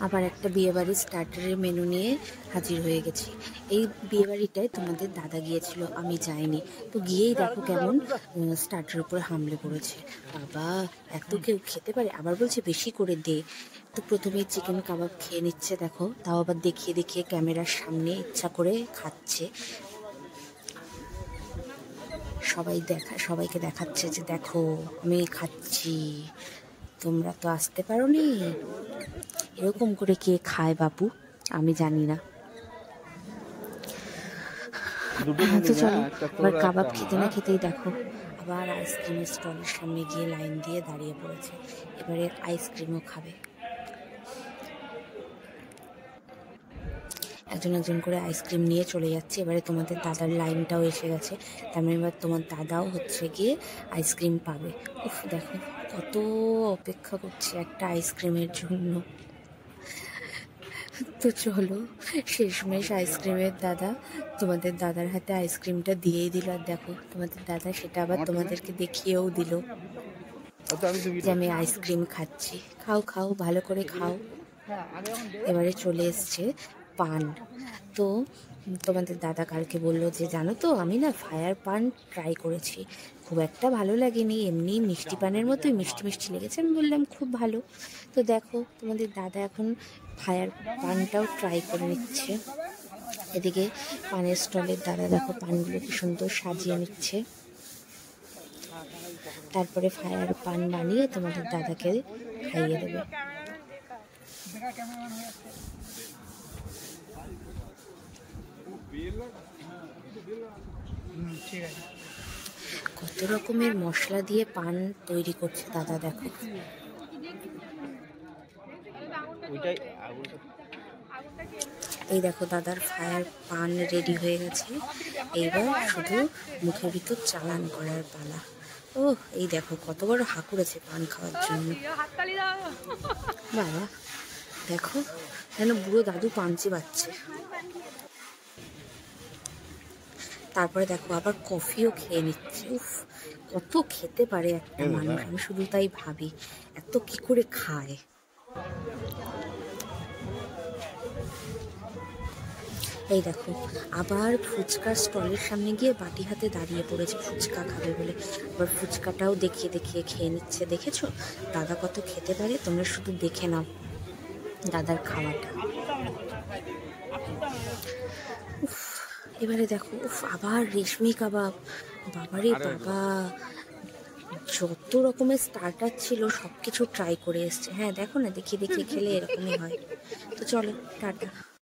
আবার একটা বিয়েবাড়ির স্টার্টারের মেনু নিয়ে হাজির হয়ে গেছি। এই বিয়েবাড়িটায় তোমাদের দাদা গিয়েছিল, আমি যাইনি। তো গিয়েই দেখো কেমন স্টার্টারের উপরে হামলে পড়েছে। বাবা, এত কেউ খেতে পারে? আবার বলছে বেশি করে দে। তো প্রথমেই চিকেন কাবাব খেয়ে নিচ্ছে দেখো, তাও আবার দেখিয়ে দেখিয়ে ক্যামেরার সামনে ইচ্ছা করে খাচ্ছে। সবাইকে দেখাচ্ছে যে দেখো আমি খাচ্ছি, তোমরা তো আসতে পারোনি। এরকম করে কে খায় বাবু, আমি জানি না। তো চলো, আবার কাবাব খেতে না খেতেই দেখো আবার আইসক্রিমের স্টলের সামনে গিয়ে লাইন দিয়ে দাঁড়িয়ে পড়েছে। এবারে আইসক্রিমও খাবে। একজন একজন করে আইসক্রিম নিয়ে চলে যাচ্ছে। এবারে তোমাদের দাদার লাইনটাও এসে গেছে, তার মানে এবার তোমার দাদাও হচ্ছে গিয়ে আইসক্রিম পাবে। উফ, দেখো কত অপেক্ষা করছে একটা আইসক্রিমের জন্য। তো চলো, শেষমেশ আইসক্রিমের দাদা তোমাদের দাদার হাতে আইসক্রিমটা দিয়েই দিল। আর দেখো তোমাদের দাদা সেটা আবার তোমাদেরকে দেখিয়েও দিল যে আমি আইসক্রিম খাচ্ছি। খাও খাও, ভালো করে খাও। এবারে চলে এসছে পান। তো তোমাদের দাদা কালকে বললো যে জানো তো আমি না ফায়ার পান ট্রাই করেছি, খুব একটা ভালো লাগেনি, এমনি মিষ্টি পানের মতোই মিষ্টি মিষ্টি লেগেছে। আমি বললাম খুব ভালো। তো দেখো তোমাদের দাদা এখন ফায়ার পানটাও ট্রাই করে নিচ্ছে। এদিকে পানের স্টলের দাদা দেখো পানগুলো কি সুন্দর সাজিয়ে নিচ্ছে। তারপরে ফায়ার পান বানিয়ে তোমাদের দাদাকে খাইয়ে দেবে। কত রকমের মশলা দিয়ে পান তৈরি করছে দাদা, দেখো। এই দেখো দাদার ফায়ার পান রেডি হয়ে গেছে। এইবার শুধু মুখের ভিতর চালান করার পালা। ও, এই দেখো কত বড় হা করেছে পান খাওয়ার জন্য। বাবা, দেখো যেন বুড়ো দাদু পান চিবাচ্ছে। তারপরে দেখো আবার কফিও খেয়ে নিচ্ছে। উফ, কত খেতে পারে একটা মানুষ, আমি শুধু তাই ভাবি এত কি করে খায়। এই দেখো আবার ফুচকার স্টলের সামনে গিয়ে বাটি হাতে দাঁড়িয়ে পড়েছে ফুচকা খাবে বলে। আবার ফুচকাটাও দেখিয়ে দেখিয়ে খেয়ে নিচ্ছে। দেখেছো দাদা কত খেতে পারে? তোমরা শুধু দেখে নাও দাদার খাওয়াটা। উফ, এবারে দেখো উফ, আবার রেশমি কাবাব। বাবারে বাবা, যত রকমের স্টার্টার ছিল সব কিছু ট্রাই করে এসছে। হ্যাঁ দেখো না, দেখিয়ে দেখিয়ে খেলে এরকমই হয়। তো চলো, টাটা।